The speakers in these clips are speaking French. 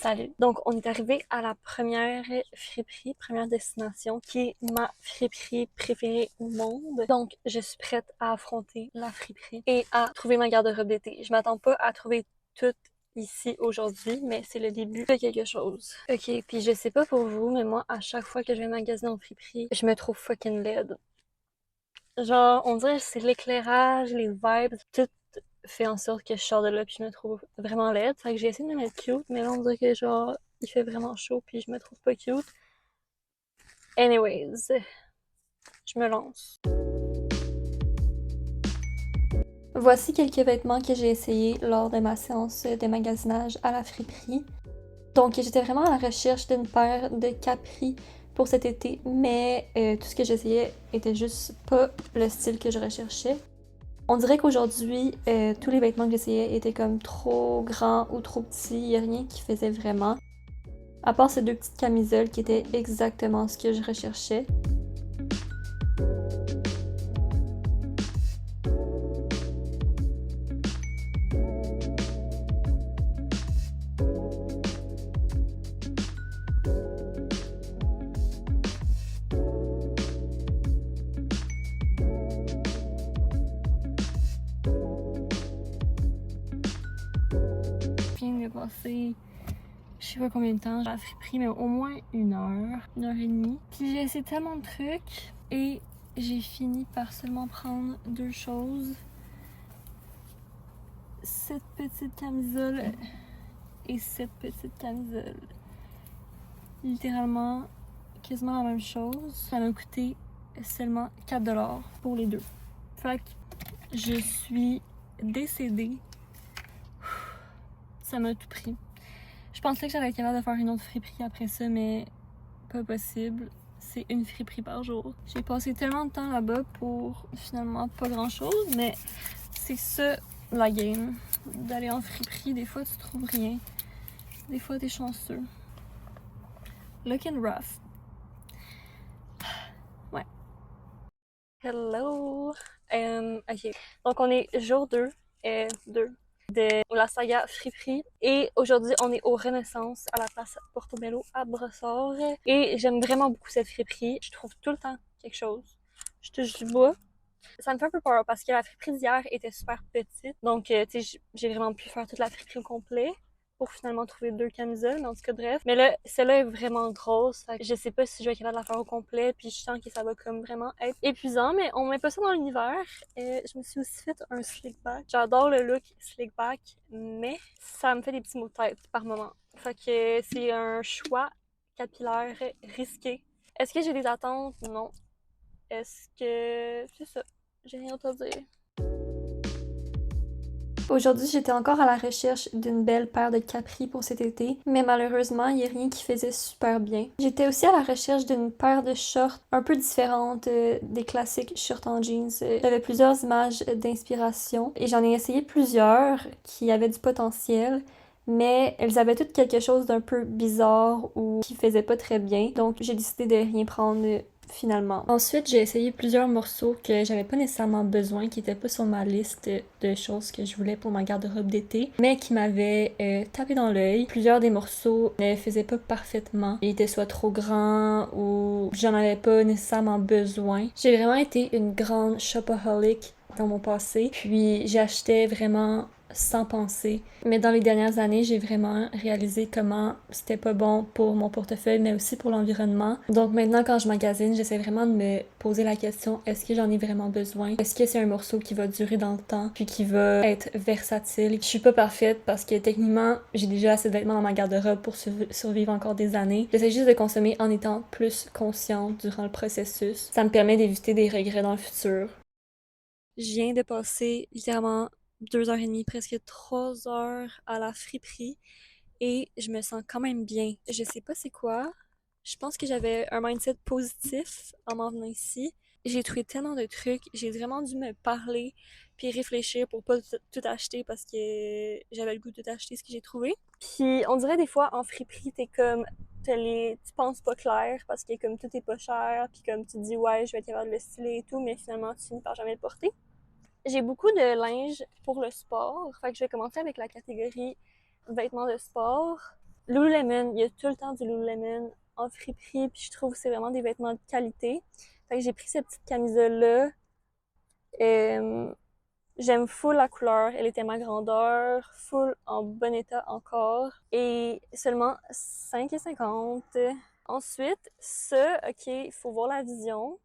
Salut! Donc, on est arrivé à la première friperie, première destination, qui est ma friperie préférée au monde. Donc, je suis prête à affronter la friperie et à trouver ma garde-robe d'été. Je m'attends pas à trouver tout ici aujourd'hui, mais c'est le début de quelque chose. Ok, puis je sais pas pour vous, mais moi, à chaque fois que je vais magasiner en friperie, je me trouve fucking laide. Genre, on dirait que c'est l'éclairage, les vibes, tout fait en sorte que je sors de là puis je me trouve vraiment laide. Fait que j'ai essayé de me mettre cute, mais là on dirait que genre il fait vraiment chaud puis je me trouve pas cute. Anyways, je me lance. Voici quelques vêtements que j'ai essayés lors de ma séance de magasinage à la friperie. Donc j'étais vraiment à la recherche d'une paire de capris pour cet été, mais tout ce que j'essayais était juste pas le style que je recherchais. On dirait qu'aujourd'hui, tous les vêtements que j'essayais étaient comme trop grands ou trop petits. Il n'y a rien qui faisait vraiment. À part ces deux petites camisoles qui étaient exactement ce que je recherchais. Je viens de passer je sais pas combien de temps à la friperie, mais au moins une heure et demie. Puis j'ai essayé tellement de trucs et j'ai fini par seulement prendre deux choses. Cette petite camisole et cette petite camisole. Littéralement quasiment la même chose. Ça m'a coûté seulement 4$ pour les deux. Fait que je suis décédée. Ça m'a tout pris. Je pensais que j'allais être capable de faire une autre friperie après ça, mais pas possible. C'est une friperie par jour. J'ai passé tellement de temps là-bas pour finalement pas grand-chose, mais c'est ça la game. D'aller en friperie, des fois tu trouves rien. Des fois t'es chanceux. Looking rough. Ouais. Hello! Ok. Donc on est jour 2 de la saga Friperie. Et aujourd'hui, on est au Renaissance à la place Portobello à Brossard. Et j'aime vraiment beaucoup cette friperie. Je trouve tout le temps quelque chose. Je touche du bois. Ça me fait un peu peur parce que la friperie d'hier était super petite. Donc, tu sais, j'ai vraiment pu faire toute la friperie au complet pour finalement trouver deux camisoles, mais en tout cas, bref. Mais là, celle-là est vraiment grosse. Fait que je sais pas si je vais être capable de la faire au complet, puis je sens que ça va comme vraiment être épuisant, mais on met pas ça dans l'univers. Je me suis aussi fait un slick back. J'adore le look slick back, mais ça me fait des petits maux de tête par moment. Fait que c'est un choix capillaire risqué. Est-ce que j'ai des attentes? Non. Est-ce que... C'est ça. J'ai rien d'autre à dire. Aujourd'hui, j'étais encore à la recherche d'une belle paire de capris pour cet été, mais malheureusement, il n'y a rien qui faisait super bien. J'étais aussi à la recherche d'une paire de shorts un peu différentes des classiques shorts en jeans. J'avais plusieurs images d'inspiration et j'en ai essayé plusieurs qui avaient du potentiel, mais elles avaient toutes quelque chose d'un peu bizarre ou qui faisait pas très bien, donc j'ai décidé de rien prendre finalement. Ensuite, j'ai essayé plusieurs morceaux que j'avais pas nécessairement besoin, qui étaient pas sur ma liste de choses que je voulais pour ma garde-robe d'été, mais qui m'avaient tapé dans l'œil. Plusieurs des morceaux ne faisaient pas parfaitement. Ils étaient soit trop grands ou j'en avais pas nécessairement besoin. J'ai vraiment été une grande shopaholic dans mon passé, puis j'achetais vraiment sans penser. Mais dans les dernières années, j'ai vraiment réalisé comment c'était pas bon pour mon portefeuille, mais aussi pour l'environnement. Donc maintenant, quand je magasine, j'essaie vraiment de me poser la question, est-ce que j'en ai vraiment besoin? Est-ce que c'est un morceau qui va durer dans le temps, puis qui va être versatile? Je suis pas parfaite parce que techniquement, j'ai déjà assez de vêtements dans ma garde-robe pour survivre encore des années. J'essaie juste de consommer en étant plus consciente durant le processus. Ça me permet d'éviter des regrets dans le futur. Je viens de passer littéralement 2h30, presque 3 heures à la friperie et je me sens quand même bien. Je sais pas c'est quoi. Je pense que j'avais un mindset positif en m'en venant ici. J'ai trouvé tellement de trucs. J'ai vraiment dû me parler puis réfléchir pour pas tout acheter parce que j'avais le goût de tout acheter ce que j'ai trouvé. Puis on dirait des fois en friperie, t'es comme tu penses pas clair parce que comme tout est pas cher puis comme tu te dis ouais je vais être capable de le styler et tout mais finalement tu finis par jamais le porter. J'ai beaucoup de linge pour le sport. Fait que je vais commencer avec la catégorie vêtements de sport. Lululemon, il y a tout le temps du Lululemon en friperie, puis je trouve que c'est vraiment des vêtements de qualité. Fait que j'ai pris cette petite camisole-là. Euh, J'aime full la couleur, elle était ma grandeur, full en bon état encore, et seulement 5,50. Ensuite, ça, ok, il faut voir la vision.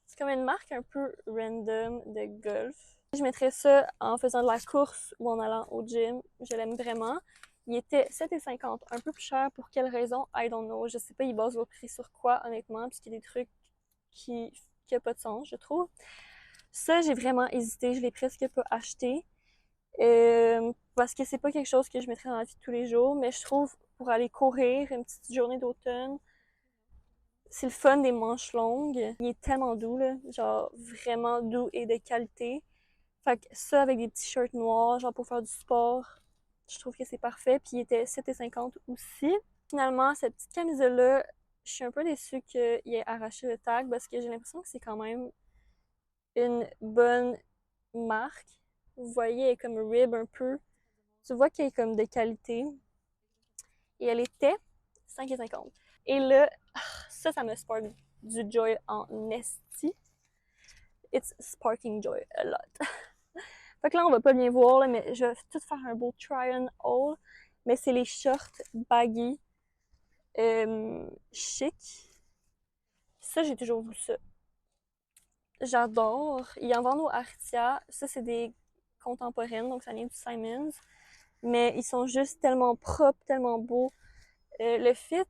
C'est comme une marque un peu random de golf. Je mettrais ça en faisant de la course ou en allant au gym. Je l'aime vraiment. Il était 7,50, un peu plus cher. Pour quelle raison? I don't know. Je sais pas, ils basent vos prix sur quoi, honnêtement, puisqu'il y a des trucs qui a pas de sens, je trouve. Ça, j'ai vraiment hésité. Je l'ai presque pas acheté. Parce que c'est pas quelque chose que je mettrais dans la vie de tous les jours, mais je trouve pour aller courir une petite journée d'automne, c'est le fun des manches longues. Il est tellement doux, là. Genre, vraiment doux et de qualité. Fait que ça, avec des petits shirts noirs, genre pour faire du sport, je trouve que c'est parfait. Puis il était 7,50 aussi. Finalement, cette petite camisole-là, je suis un peu déçue qu'il ait arraché le tag parce que j'ai l'impression que c'est quand même une bonne marque. Vous voyez, elle est comme rib un peu. Tu vois qu'elle est comme de qualité. Et elle était 5,50. Et là, ça me spark du joy en esti. It's sparking joy a lot. Fait que là, on va pas bien voir, là, mais je vais tout faire un beau try on haul. Mais c'est les shorts baggy chic. Ça, j'ai toujours voulu ça. J'adore. Il en vend au Artia. Ça, c'est des contemporaines, donc ça vient du Simons. Mais ils sont juste tellement propres, tellement beaux. Le fit,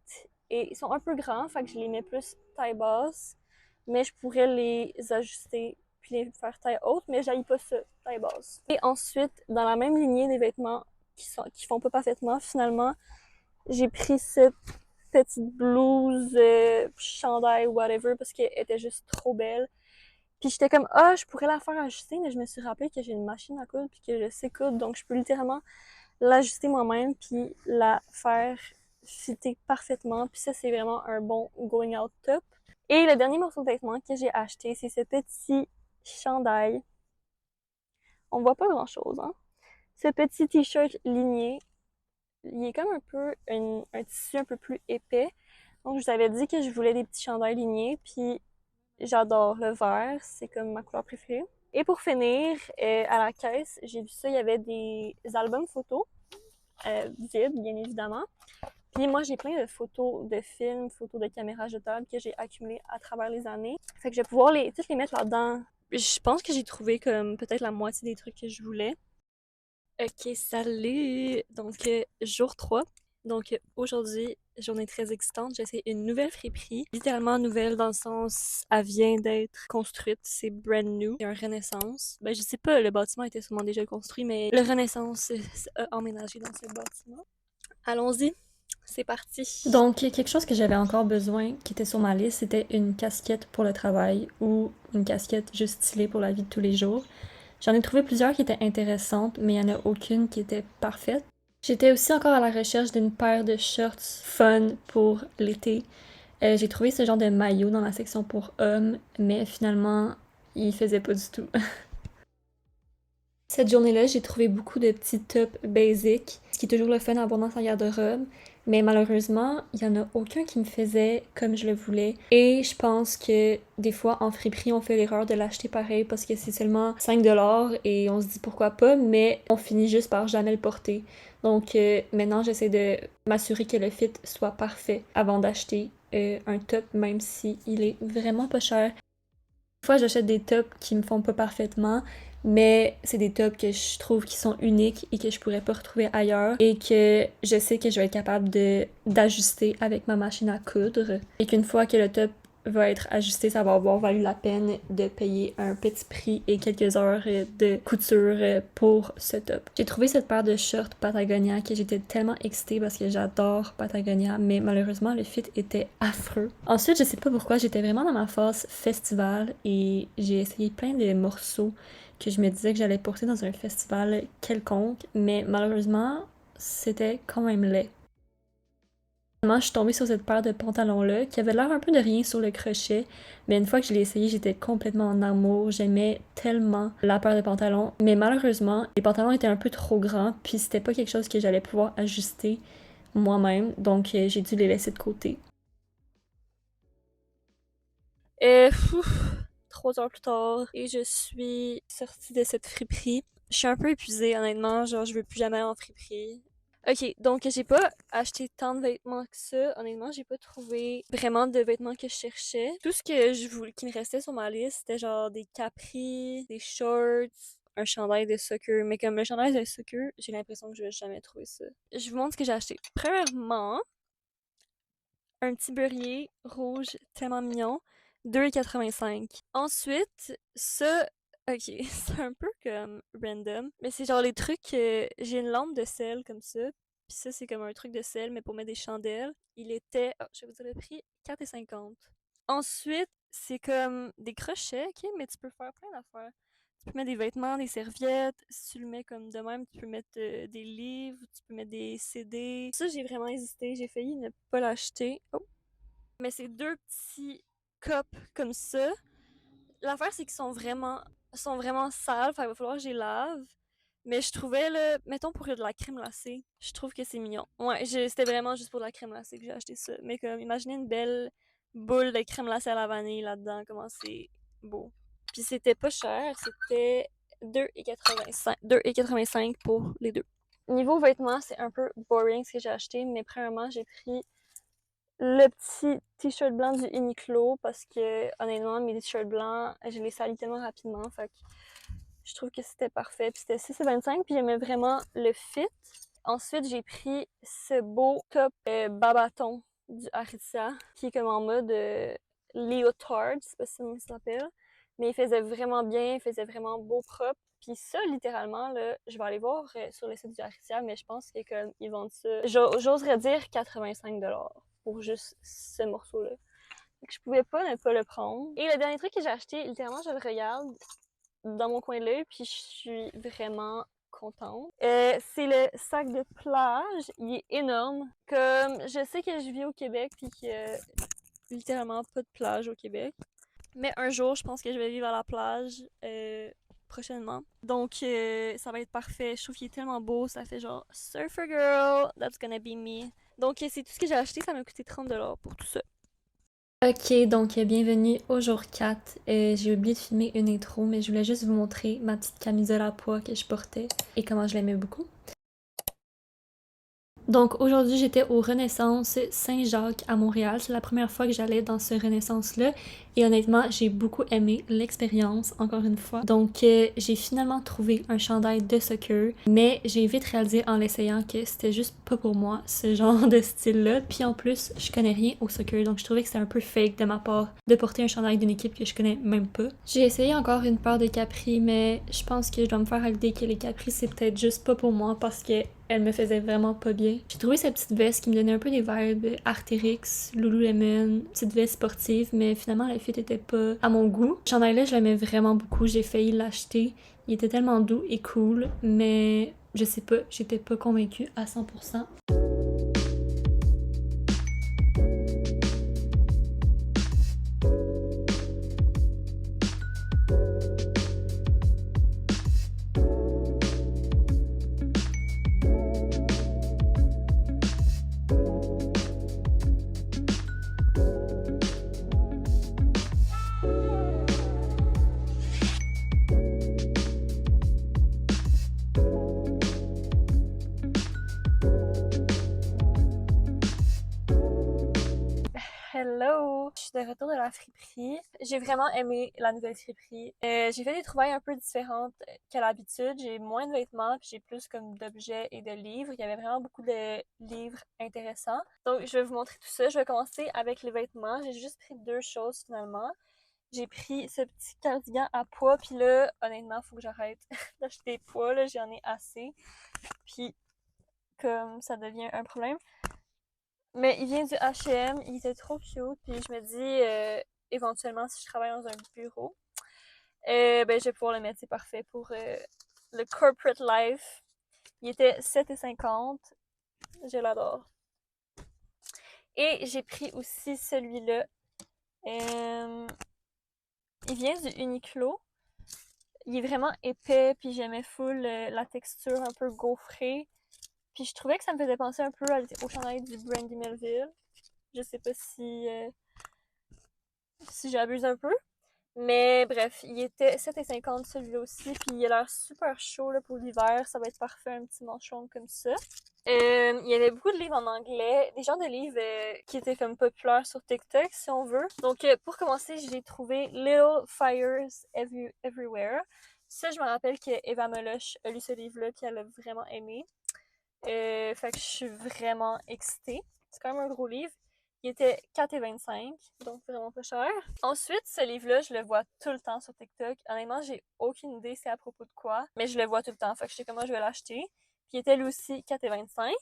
et ils sont un peu grands, fait que je les mets plus taille basse. Mais je pourrais les ajuster puis les faire taille haute, mais j'aille pas ça, taille basse. Et ensuite, dans la même lignée des vêtements qui font pas parfaitement, finalement, j'ai pris cette petite blouse, chandail, whatever, parce qu'elle était juste trop belle. Puis j'étais comme, ah, je pourrais la faire ajuster, mais je me suis rappelé que j'ai une machine à coudre puis que je sais coudre, donc je peux littéralement l'ajuster moi-même puis la faire fitter parfaitement. Puis ça, c'est vraiment un bon going out top. Et le dernier morceau de vêtement que j'ai acheté, c'est ce petit chandail. On voit pas grand-chose, hein? Ce petit t-shirt ligné. Il est comme un peu un tissu un peu plus épais. Donc, je vous avais dit que je voulais des petits chandails lignés, puis j'adore le vert, c'est comme ma couleur préférée. Et pour finir, à la caisse, j'ai vu ça, il y avait des albums photos, vides, bien évidemment. Puis moi, j'ai plein de photos de films, photos de caméras jetables que j'ai accumulées à travers les années. Fait que je vais pouvoir toutes les mettre là-dedans. Je pense que j'ai trouvé comme peut-être la moitié des trucs que je voulais. Ok, salut! Donc, jour 3. Donc, aujourd'hui, journée très excitante, j'essaie une nouvelle friperie. Littéralement nouvelle dans le sens, elle vient d'être construite, c'est brand new. Il y a un Renaissance. Ben, je sais pas, le bâtiment était sûrement déjà construit, mais le Renaissance a emménagé dans ce bâtiment. Allons-y, c'est parti. Donc, quelque chose que j'avais encore besoin, qui était sur ma liste, c'était une casquette pour le travail ou une casquette juste stylée pour la vie de tous les jours. J'en ai trouvé plusieurs qui étaient intéressantes, mais il n'y en a aucune qui était parfaite. J'étais aussi encore à la recherche d'une paire de shorts fun pour l'été. J'ai trouvé ce genre de maillot dans la section pour hommes, mais finalement, il faisait pas du tout. Cette journée-là, j'ai trouvé beaucoup de petits tops basic, ce qui est toujours le fun à avoir dans sa garde-robe. Mais malheureusement, il y en a aucun qui me faisait comme je le voulais. Et je pense que des fois, en friperie, on fait l'erreur de l'acheter pareil parce que c'est seulement 5$ et on se dit pourquoi pas, mais on finit juste par jamais le porter. Donc maintenant, j'essaie de m'assurer que le fit soit parfait avant d'acheter un top, même si il est vraiment pas cher. Des fois, j'achète des tops qui me font pas parfaitement, mais c'est des tops que je trouve qui sont uniques et que je pourrais pas retrouver ailleurs et que je sais que je vais être capable d'ajuster avec ma machine à coudre et qu'une fois que le top va être ajusté, ça va avoir valu la peine de payer un petit prix et quelques heures de couture pour ce top. J'ai trouvé cette paire de shorts Patagonia que j'étais tellement excitée parce que j'adore Patagonia, mais malheureusement le fit était affreux. Ensuite, je sais pas pourquoi, j'étais vraiment dans ma phase festival et j'ai essayé plein de morceaux que je me disais que j'allais porter dans un festival quelconque, mais malheureusement, c'était quand même laid. Finalement, je suis tombée sur cette paire de pantalons-là qui avait l'air un peu de rien sur le crochet, mais une fois que je l'ai essayé, j'étais complètement en amour. J'aimais tellement la paire de pantalons, mais malheureusement, les pantalons étaient un peu trop grands, puis c'était pas quelque chose que j'allais pouvoir ajuster moi-même, donc j'ai dû les laisser de côté. Ouf, 3 heures plus tard, et je suis sortie de cette friperie. Je suis un peu épuisée, honnêtement, genre je veux plus jamais aller en friperie. Ok, donc j'ai pas acheté tant de vêtements que ça. Honnêtement, j'ai pas trouvé vraiment de vêtements que je cherchais. Tout ce que je voulais, qui me restait sur ma liste, c'était genre des capris, des shorts, un chandail de soccer. Mais comme le chandail de soccer, j'ai l'impression que je vais jamais trouver ça. Je vous montre ce que j'ai acheté. Premièrement, un petit beurrier rouge tellement mignon, 2,85. Ensuite, ça, ok, c'est un peu comme random, mais c'est genre les trucs, j'ai une lampe de sel comme ça, puis ça c'est comme un truc de sel, mais pour mettre des chandelles, il était, oh, je vais vous dire le prix, 4,50. Ensuite, c'est comme des crochets, ok, mais tu peux faire plein d'affaires. Tu peux mettre des vêtements, des serviettes. Si tu le mets comme de même, tu peux mettre des livres, tu peux mettre des CD. Ça, j'ai vraiment hésité. J'ai failli ne pas l'acheter. Oh. Mais c'est deux petits cups comme ça. L'affaire, c'est qu'ils sont vraiment sales. Fait qu'il va falloir que je les lave. Mais je trouvais, là, mettons pour de la crème glacée, je trouve que c'est mignon. Ouais, c'était vraiment juste pour de la crème glacée que j'ai acheté ça. Mais comme, imaginez une belle boule de crème glacée à la vanille là-dedans, comment c'est beau. Puis c'était pas cher, c'était 2,85 pour les deux. Niveau vêtements, c'est un peu boring ce que j'ai acheté, mais premièrement, j'ai pris le petit t-shirt blanc du Uniqlo parce que honnêtement, mes t-shirts blancs, je les salis tellement rapidement. Fait que je trouve que c'était parfait. Puis c'était 6,25 puis j'aimais vraiment le fit. Ensuite, j'ai pris ce beau top Babaton du Aritzia qui est comme en mode leotard, je sais pas si ça s'appelle. Mais il faisait vraiment bien, il faisait vraiment beau propre. Puis ça, littéralement, là, je vais aller voir sur le site du Aritzia, mais je pense que comme ils vendent ça, j'oserais dire 85$ pour juste ce morceau-là. Donc, je pouvais pas ne pas le prendre. Et le dernier truc que j'ai acheté, littéralement, je le regarde dans mon coin de l'œil, puis je suis vraiment contente. C'est le sac de plage. Il est énorme. Comme, je sais que je vis au Québec, puis qu'il y a littéralement pas de plage au Québec. Mais un jour, je pense que je vais vivre à la plage prochainement. Donc, ça va être parfait. Je trouve qu'il est tellement beau. Ça fait genre Surfer Girl, that's gonna be me. Donc, c'est tout ce que j'ai acheté. Ça m'a coûté 30$ pour tout ça. Ok, donc bienvenue au jour 4. J'ai oublié de filmer une intro, mais je voulais juste vous montrer ma petite camisole à pois que je portais et comment je l'aimais beaucoup. Donc aujourd'hui, j'étais au Renaissance Saint-Jacques à Montréal. C'est la première fois que j'allais dans ce Renaissance-là. Et honnêtement, j'ai beaucoup aimé l'expérience, encore une fois. Donc j'ai finalement trouvé un chandail de soccer, mais j'ai vite réalisé en l'essayant que c'était juste pas pour moi, ce genre de style-là. Puis en plus, je connais rien au soccer, donc je trouvais que c'était un peu fake de ma part de porter un chandail d'une équipe que je connais même pas. J'ai essayé encore une paire de capris, mais je pense que je dois me faire à l'idée que les capris, c'est peut-être juste pas pour moi parce que elle me faisait vraiment pas bien. J'ai trouvé cette petite veste qui me donnait un peu des vibes Arc'teryx, Lululemon, petite veste sportive, mais finalement la fit était pas à mon goût. Le chandail-là, je l'aimais vraiment beaucoup, j'ai failli l'acheter. Il était tellement doux et cool, mais je sais pas, j'étais pas convaincue à 100%. Hello! Je suis de retour de la friperie. J'ai vraiment aimé la nouvelle friperie. J'ai fait des trouvailles un peu différentes qu'à l'habitude. J'ai moins de vêtements, puis j'ai plus comme d'objets et de livres. Il y avait vraiment beaucoup de livres intéressants. Donc, je vais vous montrer tout ça. Je vais commencer avec les vêtements. J'ai juste pris 2 choses finalement. J'ai pris ce petit cardigan à pois, puis là, honnêtement, faut que j'arrête d'acheter des pois, là, j'en ai assez. Puis, comme ça devient un problème. Mais il vient du H&M, il était trop cute, puis je me dis, éventuellement, si je travaille dans un bureau, ben, je vais pouvoir le mettre, c'est parfait pour le corporate life. Il était 7,50, je l'adore. Et j'ai pris aussi celui-là. Il vient du Uniqlo. Il est vraiment épais, puis j'aimais full la texture un peu gaufrée. Puis je trouvais que ça me faisait penser un peu au chandail du Brandy Melville. Je sais pas si j'abuse un peu. Mais bref, il était 7,50 celui-là aussi, puis il a l'air super chaud là, pour l'hiver, ça va être parfait, un petit manchon comme ça. Il y avait beaucoup de livres en anglais, des genres de livres qui étaient comme populaires sur TikTok, si on veut. Donc, pour commencer, j'ai trouvé Little Fires Everywhere. Ça, je me rappelle que Eva Meloche a lu ce livre-là, puis elle a vraiment aimé. Fait que je suis vraiment excitée. C'est quand même un gros livre. Il était 4,25, donc vraiment pas cher. Ensuite, ce livre-là, je le vois tout le temps sur TikTok. Honnêtement, j'ai aucune idée c'est à propos de quoi, mais je le vois tout le temps. Fait que je sais comment je vais l'acheter. Puis il était lui aussi 4,25.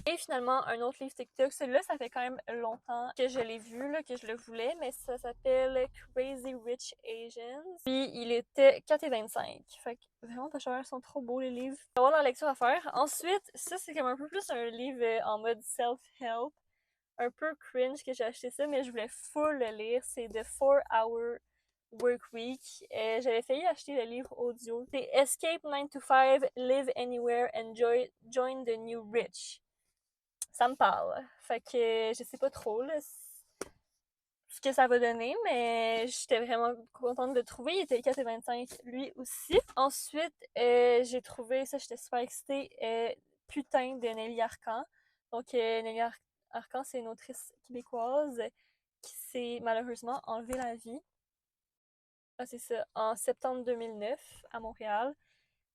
Et finalement, un autre livre TikTok. Celui-là, ça fait quand même longtemps que je l'ai vu, là, que je le voulais, mais ça s'appelle Crazy Rich Asians. Puis il était 4,25. Fait que vraiment pas cher, ils sont trop beaux les livres. On va avoir la lecture à faire. Ensuite, ça c'est comme un peu plus un livre en mode self-help. Un peu cringe que j'ai acheté ça, mais je voulais full le lire. C'est The 4 Hour Work Week. J'avais failli acheter le livre audio. C'est Escape 9 to 5, Live Anywhere, Join the New Rich. Ça me parle. Fait que je sais pas trop là, ce que ça va donner, mais j'étais vraiment contente de le trouver. Il était 4,25 lui aussi. Ensuite, j'ai trouvé, ça j'étais super excitée, Putain de Nelly Arcan. Donc Nelly Arcan, c'est une autrice québécoise qui s'est malheureusement enlevé la vie. Ah, c'est ça, en septembre 2009 à Montréal.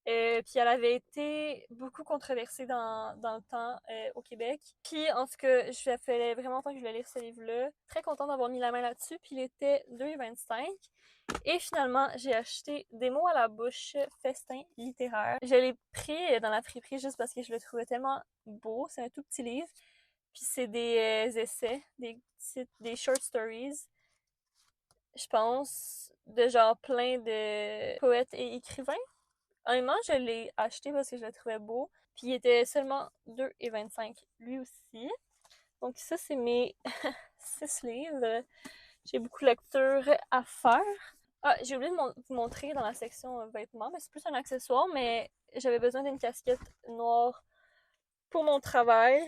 Puis elle avait été beaucoup controversée dans le temps au Québec. Puis en tout cas, ça fait vraiment longtemps que je voulais lire ce livre-là. Très contente d'avoir mis la main là-dessus. Puis il était 2,25. Et finalement, j'ai acheté Des mots à la bouche, festin littéraire. Je l'ai pris dans la friperie juste parce que je le trouvais tellement beau. C'est un tout petit livre. Puis c'est des essais, des short stories, je pense, de genre plein de poètes et écrivains. Honnêtement, je l'ai acheté parce que je le trouvais beau. Puis il était seulement 2,25 lui aussi. Donc ça, c'est mes 6 livres. J'ai beaucoup de lecture à faire. Ah, j'ai oublié de vous montrer dans la section vêtements, mais c'est plus un accessoire, mais j'avais besoin d'une casquette noire pour mon travail.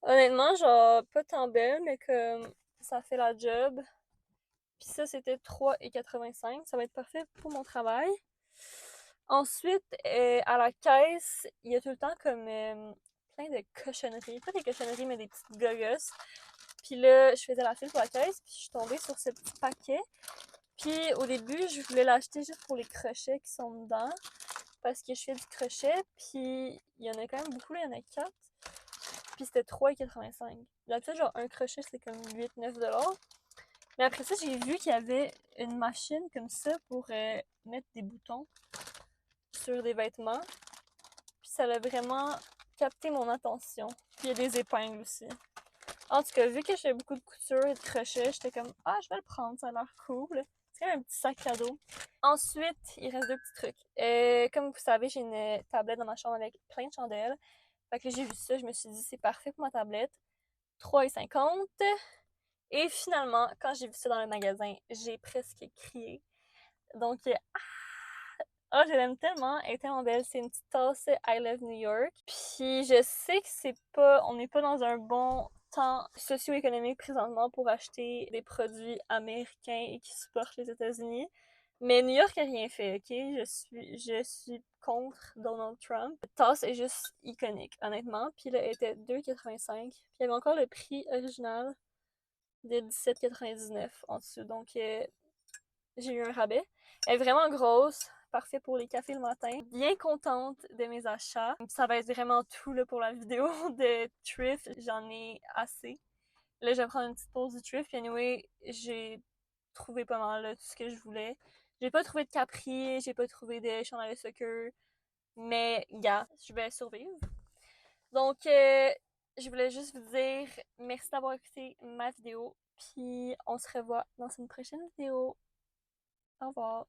Honnêtement, genre, pas tant belle, mais comme ça fait la job. Puis ça, c'était 3,85. Ça va être parfait pour mon travail. Ensuite, à la caisse, il y a tout le temps comme plein de cochonneries. Pas des cochonneries, mais des petites gogos. Puis là, je faisais la file pour la caisse, puis je suis tombée sur ce petit paquet. Puis au début, je voulais l'acheter juste pour les crochets qui sont dedans, parce que je fais du crochet, puis il y en a quand même beaucoup, là, il y en a 4. Puis c'était 3,85. D'habitude, genre un crochet, c'est comme 8-9 $. Mais après ça, j'ai vu qu'il y avait une machine comme ça pour mettre des boutons sur des vêtements. Puis ça a vraiment capté mon attention. Puis il y a des épingles aussi. En tout cas, vu que je fais beaucoup de couture et de crochet, j'étais comme ah, je vais le prendre, ça a l'air cool. C'est comme un petit sac cadeau. Ensuite, il reste 2 petits trucs. Comme vous savez, j'ai une tablette dans ma chambre avec plein de chandelles. Fait que j'ai vu ça, je me suis dit c'est parfait pour ma tablette. 3,50. Et finalement, quand j'ai vu ça dans le magasin, j'ai presque crié. Donc, oh, je l'aime tellement, elle est tellement belle. C'est une petite tasse I Love New York. Puis je sais que on n'est pas dans un bon temps socio-économique présentement pour acheter des produits américains et qui supportent les États-Unis. Mais New York a rien fait, ok? Je suis contre Donald Trump. La tasse est juste iconique, honnêtement. Puis là, elle était 2,85. Puis il y avait encore le prix original de 17,99 en dessous. Donc, j'ai eu un rabais. Elle est vraiment grosse, parfait pour les cafés le matin. Bien contente de mes achats. Ça va être vraiment tout là, pour la vidéo de thrift. J'en ai assez. Là, je vais prendre une petite pause du thrift. Puis anyway, j'ai trouvé pas mal là, tout ce que je voulais. J'ai pas trouvé de Capri, j'ai pas trouvé de chandail de soccer. Mais, gars, je vais survivre. Donc, je voulais juste vous dire merci d'avoir écouté ma vidéo. Puis on se revoit dans une prochaine vidéo. Au revoir.